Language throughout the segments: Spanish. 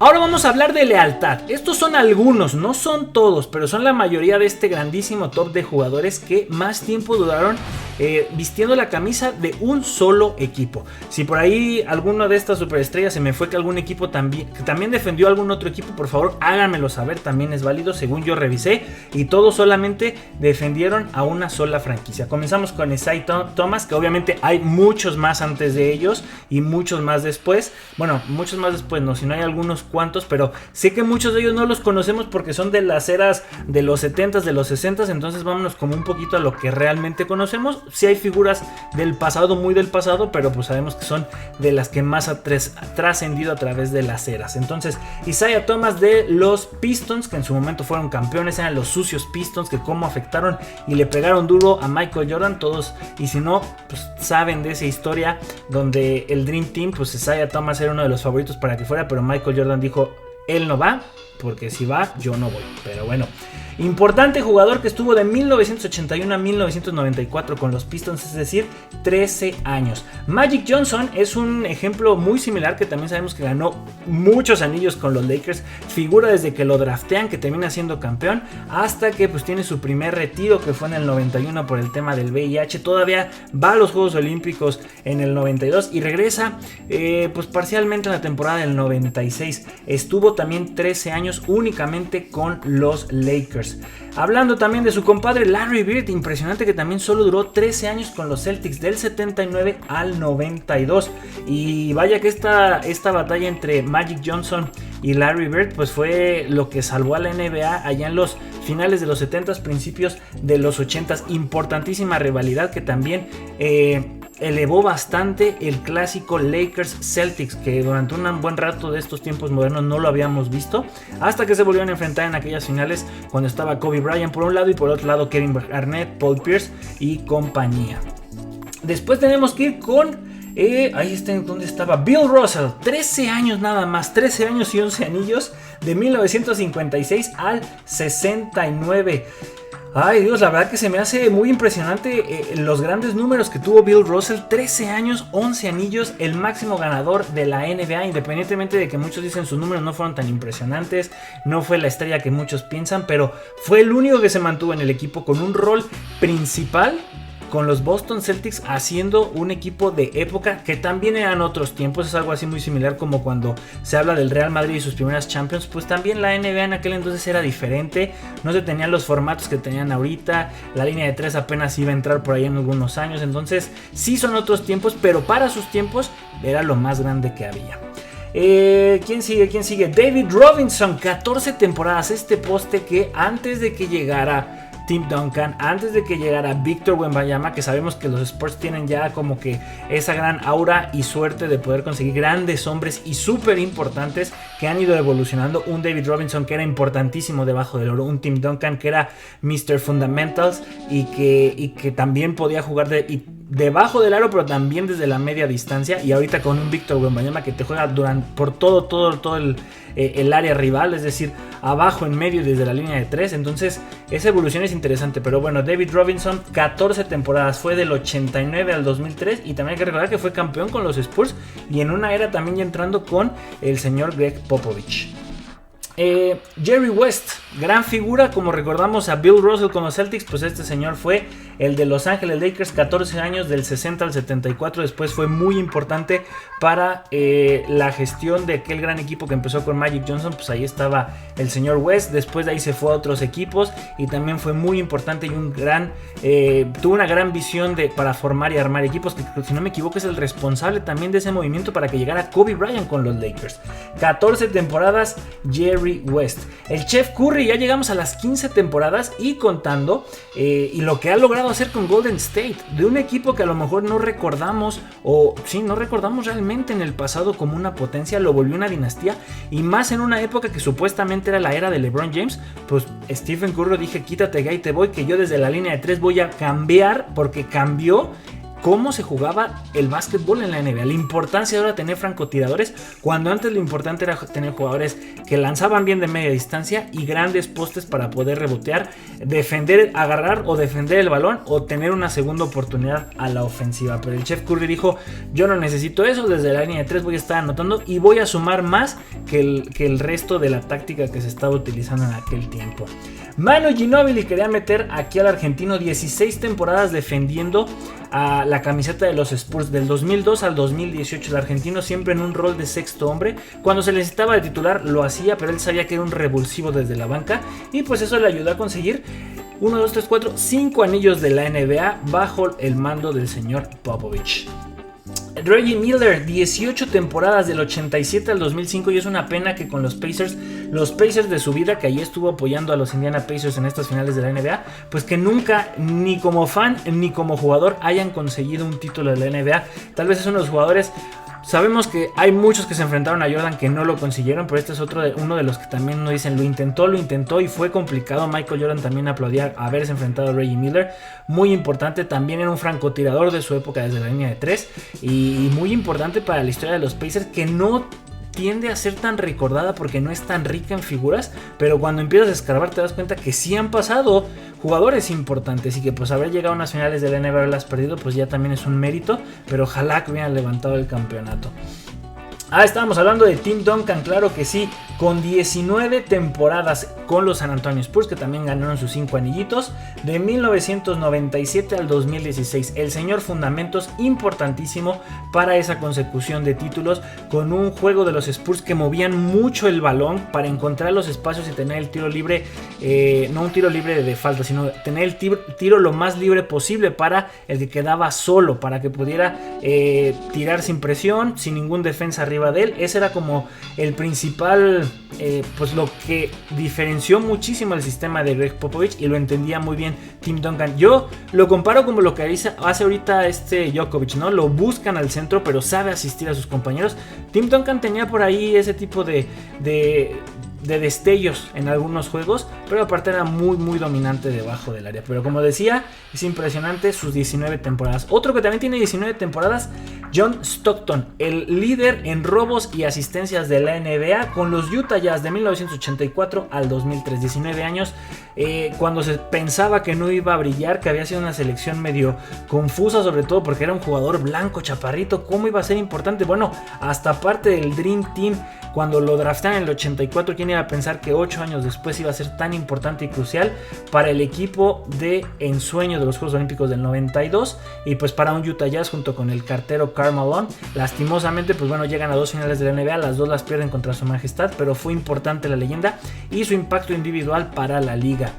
Ahora vamos a hablar de lealtad. Estos son algunos, no son todos, pero son la mayoría de este grandísimo top de jugadores que más tiempo duraron vistiendo la camisa de un solo equipo. Si por ahí alguno de estas superestrellas se me fue que algún equipo también defendió a algún otro equipo, por favor háganmelo saber, también es válido. Según yo revisé, y todos solamente defendieron a una sola franquicia. Comenzamos con Isaiah Thomas, que obviamente hay muchos más antes de ellos y muchos más después. Bueno, muchos más después no, si no hay algunos cuantos, pero sé que muchos de ellos no los conocemos porque son de las eras de los 70s, de los 60s, entonces vámonos como un poquito a lo que realmente conocemos. Sí hay figuras del pasado, muy del pasado, pero pues sabemos que son de las que más ha trascendido a través de las eras. Entonces, Isaiah Thomas de los Pistons, que en su momento fueron campeones, eran los sucios Pistons, que cómo afectaron y le pegaron duro a Michael Jordan, todos, y si no, pues saben de esa historia donde el Dream Team, pues Isaiah Thomas era uno de los favoritos para que fuera, pero Michael Jordan dijo, él no va, porque si va, yo no voy. Pero bueno, importante jugador que estuvo de 1981 a 1994 con los Pistons, es decir, 13 años. Magic Johnson es un ejemplo muy similar, que también sabemos que ganó muchos anillos con los Lakers, figura desde que lo draftean, que termina siendo campeón, hasta que pues tiene su primer retiro, que fue en el 91 por el tema del VIH. Todavía va a los Juegos Olímpicos en el 92 y regresa pues parcialmente en la temporada del 96. Estuvo también 13 años únicamente con los Lakers. Hablando también de su compadre Larry Bird, impresionante, que también solo duró 13 años con los Celtics, del 79 al 92. Y vaya que esta batalla entre Magic Johnson y Larry Bird pues fue lo que salvó a la NBA allá en los finales de los 70s, principios de los 80s. Importantísima rivalidad que también elevó bastante el clásico Lakers-Celtics, que durante un buen rato de estos tiempos modernos no lo habíamos visto, hasta que se volvieron a enfrentar en aquellas finales cuando estaba Kobe Bryant por un lado y por otro lado Kevin Garnett, Paul Pierce y compañía. Después tenemos que ir con ahí está, ¿dónde estaba? Bill Russell, 13 años nada más, 13 años y 11 anillos, de 1956 al 69. Ay Dios, la verdad que se me hace muy impresionante los grandes números que tuvo Bill Russell. 13 años, 11 anillos, el máximo ganador de la NBA, independientemente de que muchos dicen sus números no fueron tan impresionantes, no fue la estrella que muchos piensan, pero fue el único que se mantuvo en el equipo con un rol principal con los Boston Celtics, haciendo un equipo de época que también eran otros tiempos. Es algo así muy similar como cuando se habla del Real Madrid y sus primeras Champions, pues también la NBA en aquel entonces era diferente, no se tenían los formatos que tenían ahorita, la línea de 3 apenas iba a entrar por ahí en algunos años, entonces sí son otros tiempos, pero para sus tiempos era lo más grande que había. ¿Quién sigue? David Robinson, 14 temporadas, este poste que antes de que llegara Tim Duncan, antes de que llegara Victor Wembanyama, que sabemos que los Spurs tienen ya como que esa gran aura y suerte de poder conseguir grandes hombres y súper importantes que han ido evolucionando. Un David Robinson que era importantísimo debajo del oro, un Tim Duncan que era Mr. Fundamentals y que también podía jugar debajo del aro, pero también desde la media distancia. Y ahorita con un Victor Wembanyama que te juega por todo el área rival, es decir, abajo, en medio y desde la línea de 3. Entonces esa evolución es interesante. Pero bueno, David Robinson, 14 temporadas, fue del 89 al 2003, y también hay que recordar que fue campeón con los Spurs y en una era también ya entrando con el señor Greg Popovich. Jerry West, gran figura, como recordamos a Bill Russell con los Celtics, pues este señor fue el de Los Ángeles Lakers, 14 años, del 60 al 74, después fue muy importante para la gestión de aquel gran equipo que empezó con Magic Johnson. Pues ahí estaba el señor West, después de ahí se fue a otros equipos y también fue muy importante y tuvo una gran visión para formar y armar equipos, que si no me equivoco es el responsable también de ese movimiento para que llegara Kobe Bryant con los Lakers. 14 temporadas, Jerry West. El Chef Curry, ya llegamos a las 15 temporadas y contando, y lo que ha logrado hacer con Golden State, de un equipo que a lo mejor no recordamos, o sí, no recordamos realmente en el pasado como una potencia, lo volvió una dinastía, y más en una época que supuestamente era la era de LeBron James. Pues Stephen Curry dije, quítate que ahí te voy, que yo desde la línea de 3 voy a cambiar, porque cambió cómo se jugaba el básquetbol en la NBA, la importancia de ahora tener francotiradores, cuando antes lo importante era tener jugadores que lanzaban bien de media distancia y grandes postes para poder rebotear, defender, agarrar o defender el balón o tener una segunda oportunidad a la ofensiva. Pero el Chef Curry dijo: yo no necesito eso, desde la línea de 3 voy a estar anotando y voy a sumar más que el resto de la táctica que se estaba utilizando en aquel tiempo. Manu Ginóbili quería meter aquí al argentino 16 temporadas defendiendo a la camiseta de los Spurs del 2002 al 2018. El argentino siempre en un rol de sexto hombre. Cuando se necesitaba de titular lo hacía, pero él sabía que era un revulsivo desde la banca y pues eso le ayudó a conseguir 1, 2, 3, 4, 5 anillos de la NBA bajo el mando del señor Popovich. Reggie Miller, 18 temporadas del 87 al 2005, y es una pena que con los Pacers de su vida, que allí estuvo apoyando a los Indiana Pacers en estas finales de la NBA, pues que nunca, ni como fan ni como jugador, hayan conseguido un título de la NBA. Tal vez es uno de los jugadores. Sabemos que hay muchos que se enfrentaron a Jordan que no lo consiguieron, pero este es uno de los que también nos dicen lo intentó y fue complicado. Michael Jordan también aplaudía haberse enfrentado a Reggie Miller, muy importante, también era un francotirador de su época desde la línea de 3 y muy importante para la historia de los Pacers, que no tiende a ser tan recordada porque no es tan rica en figuras, pero cuando empiezas a escarbar te das cuenta que sí han pasado jugadores importantes y que pues haber llegado a unas finales de la NBA y haberlas perdido pues ya también es un mérito, pero ojalá que hubieran levantado el campeonato. Estábamos hablando de Tim Duncan, claro que sí, con 19 temporadas con los San Antonio Spurs, que también ganaron sus 5 anillitos, de 1997 al 2016. El señor fundamentos importantísimo para esa consecución de títulos, con un juego de los Spurs que movían mucho el balón para encontrar los espacios y tener el tiro libre, no un tiro libre de falta, sino tener el tiro lo más libre posible para el que quedaba solo, para que pudiera tirar sin presión, sin ningún defensa arriba de él. Ese era como el principal, pues lo que diferenció muchísimo el sistema de Greg Popovich, y lo entendía muy bien Tim Duncan. Yo lo comparo como lo que hace ahorita Djokovic, ¿no? Lo buscan al centro, pero sabe asistir a sus compañeros. Tim Duncan tenía por ahí ese tipo de destellos en algunos juegos, pero aparte era muy dominante debajo del área. Pero como decía, es impresionante sus 19 temporadas. Otro que también tiene 19 temporadas, John Stockton, el líder en robos y asistencias de la NBA con los Utah Jazz de 1984 al 2003. 19 años, cuando se pensaba que no iba a brillar, que había sido una selección medio confusa, sobre todo porque era un jugador blanco, chaparrito. ¿Cómo iba a ser importante? Bueno, hasta parte del Dream Team, cuando lo draftaron en el 84, ¿quién iba a pensar que 8 años después iba a ser tan importante y crucial para el equipo de ensueño de los Juegos Olímpicos del 92? Y pues para un Utah Jazz junto con el cartero Karl Malone, lastimosamente pues bueno, llegan a 2 finales de la NBA, las 2 las pierden contra su majestad, pero fue importante la leyenda y su impacto individual para la liga.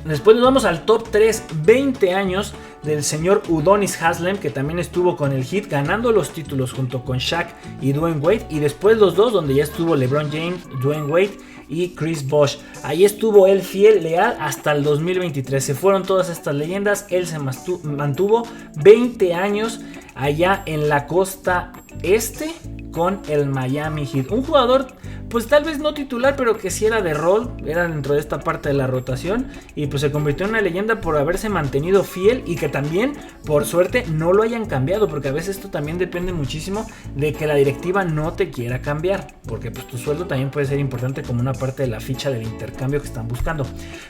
Después nos vamos al top 3, 20 años del señor Udonis Haslem, que también estuvo con el Heat ganando los títulos junto con Shaq y Dwayne Wade, y después los dos donde ya estuvo LeBron James, Dwayne Wade y Chris Bosh. Ahí estuvo él fiel, leal hasta el 2023. Se fueron todas estas leyendas, él se mantuvo 20 años allá en la costa este con el Miami Heat. Un jugador pues tal vez no titular, pero que sí era de rol, era dentro de esta parte de la rotación, y pues se convirtió en una leyenda por haberse mantenido fiel, y que también por suerte no lo hayan cambiado, porque a veces esto también depende muchísimo de que la directiva no te quiera cambiar, porque pues tu sueldo también puede ser importante como una parte de la ficha del intercambio que están buscando.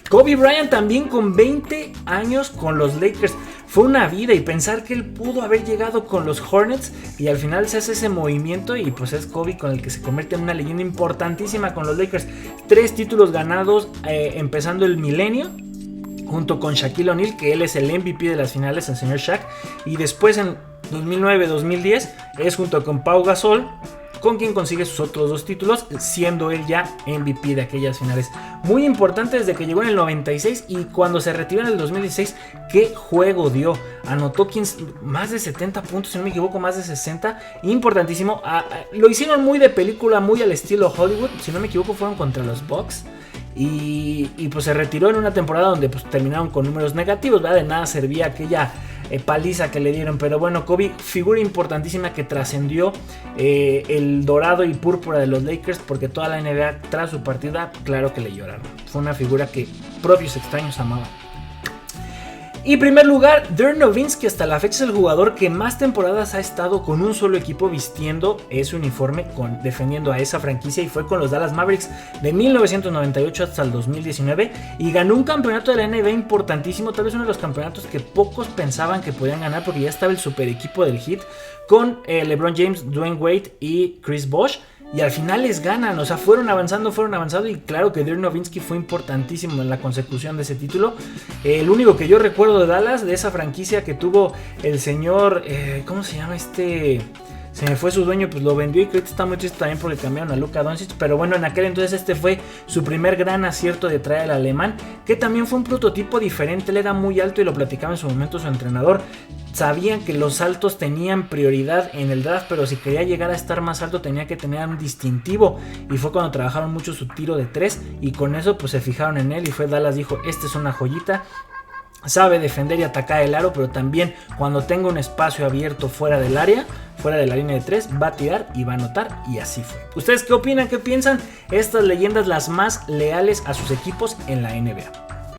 Kobe Bryant también con 20 años con los Lakers. Fue una vida, y pensar que él pudo haber llegado con los Hornets y al final se hace ese movimiento, y pues es Kobe con el que se convierte en una leyenda importantísima con los Lakers. 3 títulos ganados empezando el milenio junto con Shaquille O'Neal, que él es el MVP de las finales, el señor Shaq, y después en 2009-2010 es junto con Pau Gasol con quien consigue sus otros 2 títulos, siendo él ya MVP de aquellas finales. Muy importante desde que llegó en el 96, y cuando se retiró en el 2016, qué juego dio. Anotó más de 70 puntos, si no me equivoco, más de 60. Importantísimo. Lo hicieron muy de película, muy al estilo Hollywood. Si no me equivoco, fueron contra los Bucks. Y pues se retiró en una temporada donde pues terminaron con números negativos, ¿verdad? De nada servía aquella paliza que le dieron. Pero bueno, Kobe, figura importantísima que trascendió el dorado y púrpura de los Lakers, porque toda la NBA tras su partida, claro que le lloraron. Fue una figura que propios extraños amaban. Y primer lugar, Dirk Nowitzki, hasta la fecha es el jugador que más temporadas ha estado con un solo equipo vistiendo ese uniforme, defendiendo a esa franquicia, y fue con los Dallas Mavericks de 1998 hasta el 2019 y ganó un campeonato de la NBA importantísimo, tal vez uno de los campeonatos que pocos pensaban que podían ganar porque ya estaba el super equipo del Heat con LeBron James, Dwayne Wade y Chris Bosh. Y al final les ganan, o sea, fueron avanzando y claro que Dirk Nowitzki fue importantísimo en la consecución de ese título. El único que yo recuerdo de Dallas, de esa franquicia que tuvo el señor, ¿cómo se llama este? Se me fue su dueño, pues lo vendió y creo que está muy triste también porque cambiaron a Luka Doncic. Pero bueno, en aquel entonces este fue su primer gran acierto de traer al alemán, que también fue un prototipo diferente. Él era muy alto y lo platicaba en su momento su entrenador. Sabían que los altos tenían prioridad en el draft, pero si quería llegar a estar más alto tenía que tener un distintivo. Y fue cuando trabajaron mucho su tiro de 3 y con eso pues se fijaron en él y fue Dallas, dijo, este es una joyita. Sabe defender y atacar el aro, pero también cuando tenga un espacio abierto fuera del área, fuera de la línea de 3, va a tirar y va a anotar, y así fue. ¿Ustedes qué opinan? ¿Qué piensan? Estas leyendas las más leales a sus equipos en la NBA.